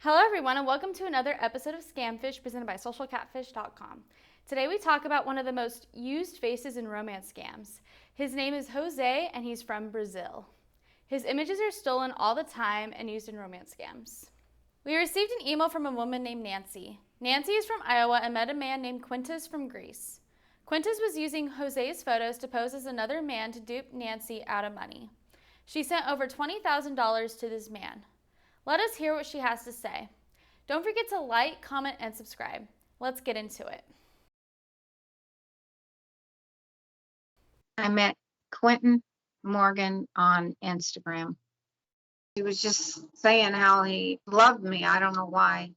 Hello everyone and welcome to another episode of Scamfish presented by socialcatfish.com. Today we talk about one of the most used faces in romance scams. His name is Jose and he's from Brazil. His images are stolen all the time and used in romance scams. We received an email from a woman named Nancy. Nancy is from Iowa and met a man named Quintas from Greece. Quintas was using Jose's photos to pose as another man to dupe Nancy out of money. She sent over $20,000 to this man. Let us hear what she has to say. Don't forget to like, comment, and subscribe. Let's get into it. I met Quentin Morgan on Instagram. He was just saying how he loved me. I don't know why.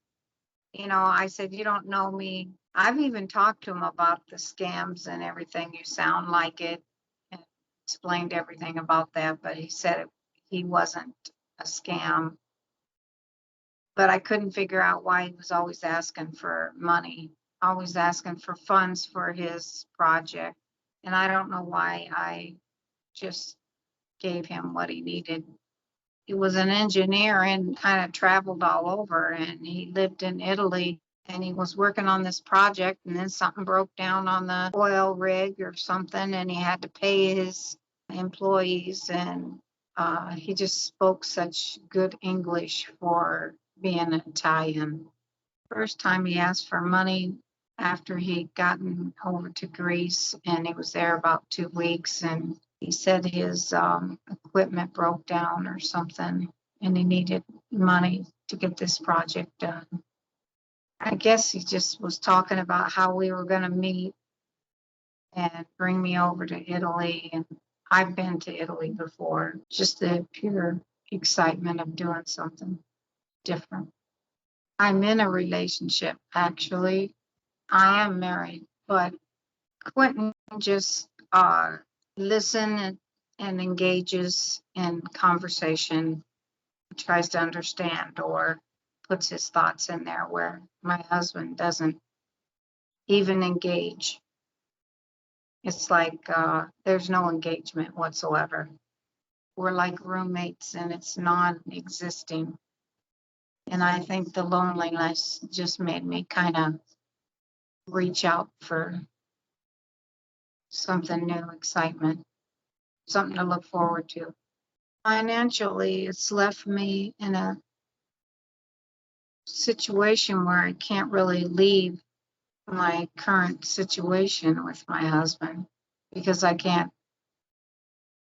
I said, you don't know me. I've even talked to him about the scams and everything. You sound like it, and explained everything about that. But he said he wasn't a scam. But I couldn't figure out why he was always asking for money, always asking for funds for his project. And I don't know why I just gave him what he needed. He was an engineer and kind of traveled all over, and he lived in Italy, and he was working on this project, and then something broke down on the oil rig or something, and he had to pay his employees, and he just spoke such good English for being Italian. First time he asked for money after he'd gotten over to Greece, and he was there about 2 weeks, and he said his equipment broke down or something, and he needed money to get this project done. I guess he just was talking about how we were going to meet and bring me over to Italy. And I've been to Italy before, just the pure excitement of doing something different. I'm in a relationship, actually. I am married, but Quentin just listens and engages in conversation, tries to understand or puts his thoughts in there, where my husband doesn't even engage. It's like there's no engagement whatsoever. We're like roommates and it's non-existing. And I think the loneliness just made me kind of reach out for something new, excitement, something to look forward to. Financially, it's left me in a situation where I can't really leave my current situation with my husband because I can't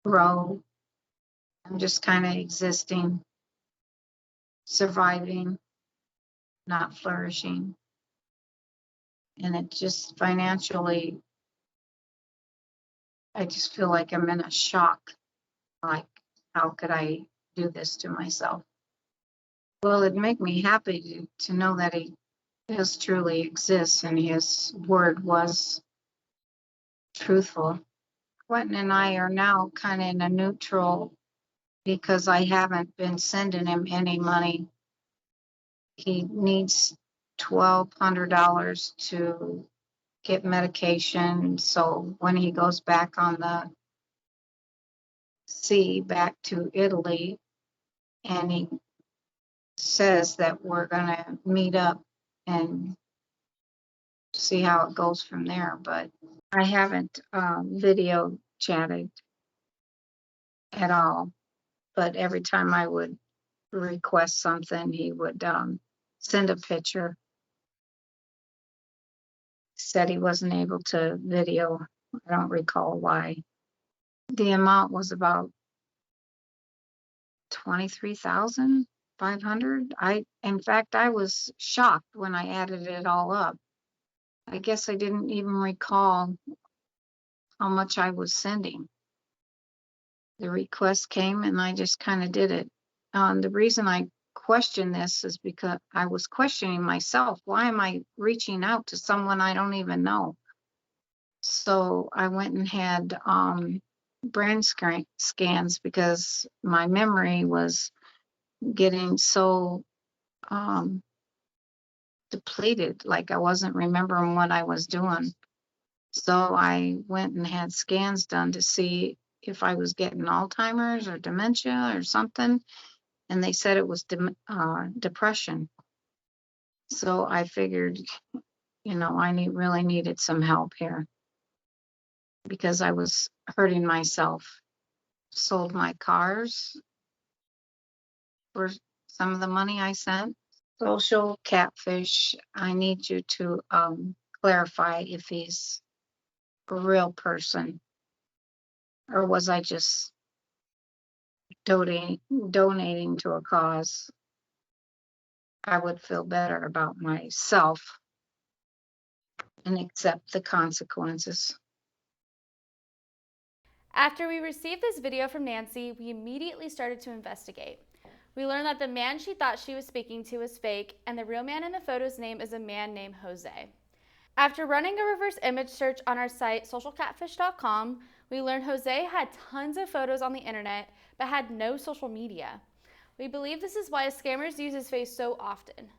grow. I'm just kind of existing, surviving, not flourishing. And it just financially, I just feel like I'm in a shock. Like, how could I do this to myself? Well, it'd make me happy to know that he does truly exist and his word was truthful. Quentin and I are now kind of in a neutral because I haven't been sending him any money. He needs $1,200 to get medication. So when he goes back on the sea back to Italy, and he says that we're going to meet up and see how it goes from there. But I haven't video chatted at all. But every time I would request something, he would send a picture. Said he wasn't able to video. I don't recall why. The amount was about $23,500. In fact, I was shocked when I added it all up. I guess I didn't even recall how much I was sending. The request came and I just kind of did it. The reason I question this is because I was questioning myself. Why am I reaching out to someone I don't even know? So I went and had brain scans because my memory was getting so depleted, like I wasn't remembering what I was doing. So I went and had scans done to see if I was getting Alzheimer's or dementia or something. And they said it was depression. So I figured, I really needed some help here because I was hurting myself. Sold my cars for some of the money I sent. Social catfish, I need you to clarify if he's a real person or was I just donating to a cause. I would feel better about myself and accept the consequences. After we received this video from Nancy, we immediately started to investigate. We learned that the man she thought she was speaking to was fake, and the real man in the photo's name is a man named Jose. After running a reverse image search on our site, socialcatfish.com, we learned Jose had tons of photos on the internet, but had no social media. We believe this is why scammers use his face so often.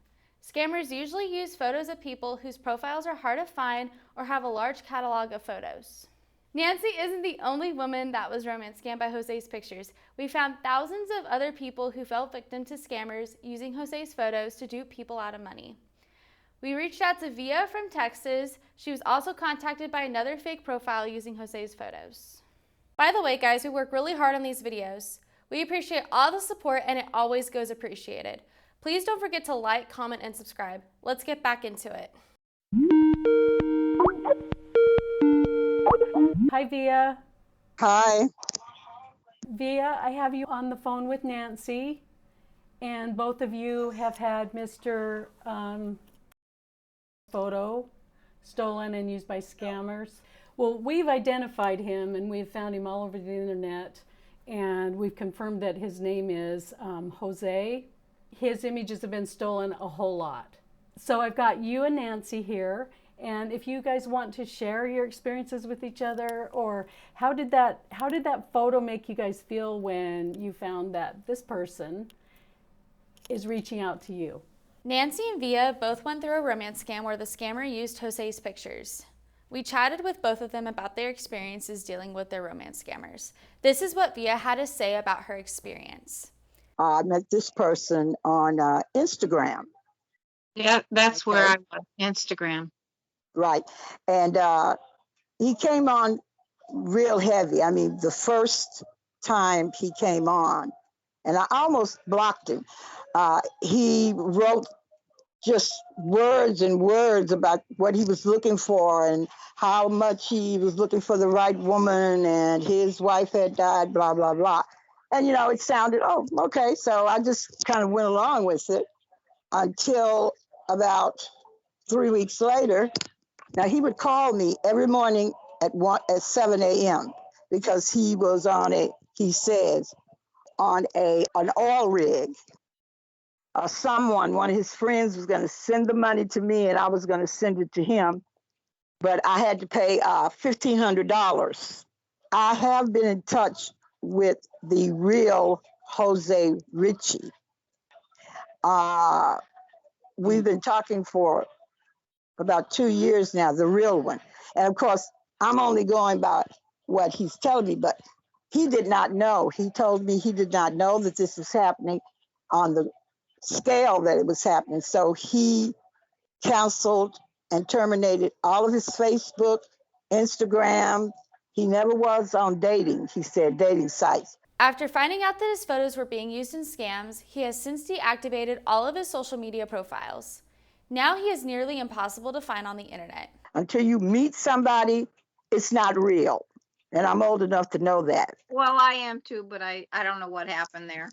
Scammers usually use photos of people whose profiles are hard to find or have a large catalog of photos. Nancy isn't the only woman that was romance scammed by Jose's pictures. We found thousands of other people who fell victim to scammers using Jose's photos to dupe people out of money. We reached out to Vea from Texas. She was also contacted by another fake profile using Jose's photos. By the way, guys, we work really hard on these videos. We appreciate all the support and it always goes appreciated. Please don't forget to like, comment, and subscribe. Let's get back into it. Hi, Vea. Hi. Vea, I have you on the phone with Nancy, and both of you have had Mr. Photo stolen and used by scammers. Well, we've identified him, and we've found him all over the internet, and we've confirmed that his name is Jose. His images have been stolen a whole lot. So I've got you and Nancy here. And if you guys want to share your experiences with each other, or how did that photo make you guys feel when you found that this person is reaching out to you? Nancy and Vea both went through a romance scam where the scammer used Jose's pictures. We chatted with both of them about their experiences dealing with their romance scammers. This is what Vea had to say about her experience. I met this person on Instagram. Yeah, that's where I was. Instagram. Right. And he came on real heavy. I mean, the first time he came on, and I almost blocked him. He wrote just words and words about what he was looking for and how much he was looking for the right woman and his wife had died, blah, blah, blah. And, it sounded, oh, okay. So I just kind of went along with it until about 3 weeks later. Now, he would call me every morning at 7 a.m. because he was on an oil rig. One of his friends was going to send the money to me and I was going to send it to him, but I had to pay $1,500. I have been in touch with the real Jose Ritchie. We've been talking for about 2 years now, the real one. And of course, I'm only going by what he's telling me, but he did not know. He told me he did not know that this was happening on the scale that it was happening. So he canceled and terminated all of his Facebook, Instagram. He never was on dating, he said, dating sites. After finding out that his photos were being used in scams, he has since deactivated all of his social media profiles. Now he is nearly impossible to find on the internet. Until you meet somebody, it's not real. And I'm old enough to know that. Well, I am too, but I don't know what happened there.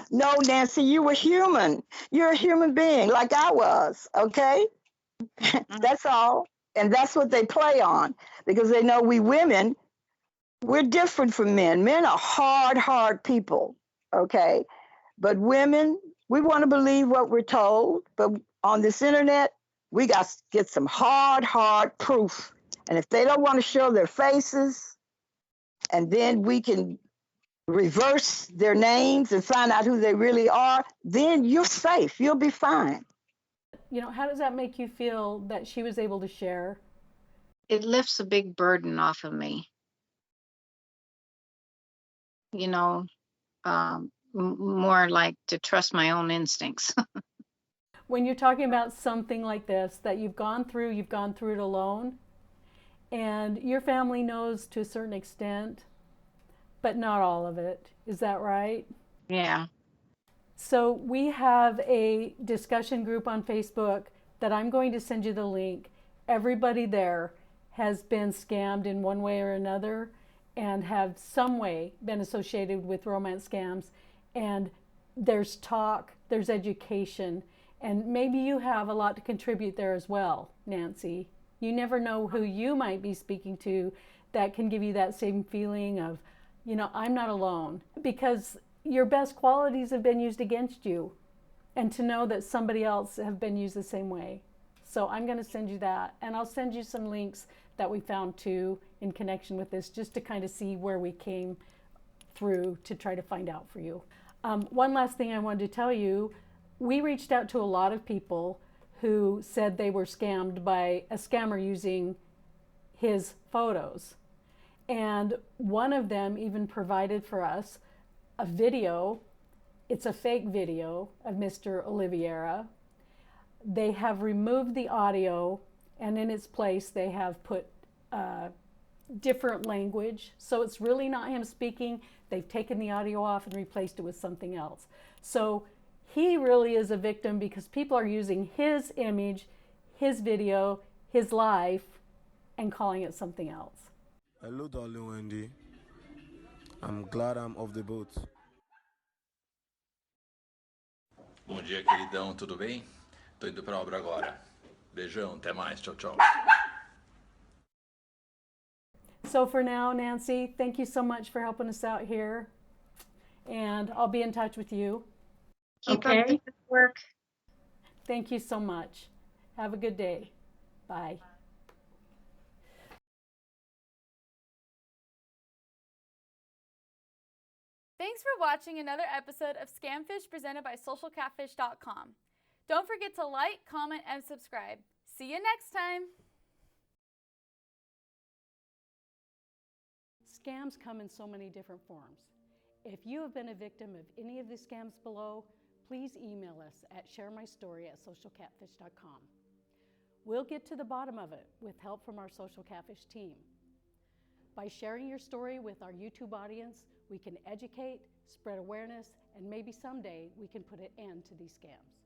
No, Nancy, you were human. You're a human being like I was, okay? That's all. And that's what they play on because they know we women, we're different from men. Men are hard people, okay? But women, we want to believe what we're told. But on this internet, we got to get some hard proof. And if they don't want to show their faces, and then we can reverse their names and find out who they really are, then you're safe. You'll be fine. How does that make you feel that she was able to share? It lifts a big burden off of me. More like to trust my own instincts. when you're talking about something like this that you've gone through it alone, and your family knows to a certain extent, but not all of it. Is that right? Yeah. So we have a discussion group on Facebook that I'm going to send you the link. Everybody there has been scammed in one way or another and have some way been associated with romance scams. And there's talk, there's education, and maybe you have a lot to contribute there as well, Nancy. You never know who you might be speaking to that can give you that same feeling of, you know, I'm not alone, because your best qualities have been used against you, and to know that somebody else have been used the same way. So I'm going to send you that, and I'll send you some links that we found too in connection with this, just to kind of see where we came through to try to find out for you. One last thing I wanted to tell you, we reached out to a lot of people who said they were scammed by a scammer using his photos. And one of them even provided for us a video. It's a fake video of Mr. Oliveira. They have removed the audio, and in its place they have put different language. So it's really not him speaking. They've taken the audio off and replaced it with something else. So he really is a victim because people are using his image, his video, his life, and calling it something else. Hello, darling Wendy. I'm glad I'm off the boat. Bom dia, queridão, tudo bem? Tô indo pra obra agora. Beijão, até mais, tchau, tchau. So for now, Nancy, thank you so much for helping us out here. And I'll be in touch with you. Keep up the good work. Thank you so much. Have a good day. Bye. Thanks for watching another episode of Scamfish presented by SocialCatfish.com. Don't forget to like, comment, and subscribe. See you next time. Scams come in so many different forms. If you have been a victim of any of the scams below, please email us at sharemystory@socialcatfish.com. We'll get to the bottom of it with help from our Social Catfish team. By sharing your story with our YouTube audience, we can educate, spread awareness, and maybe someday we can put an end to these scams.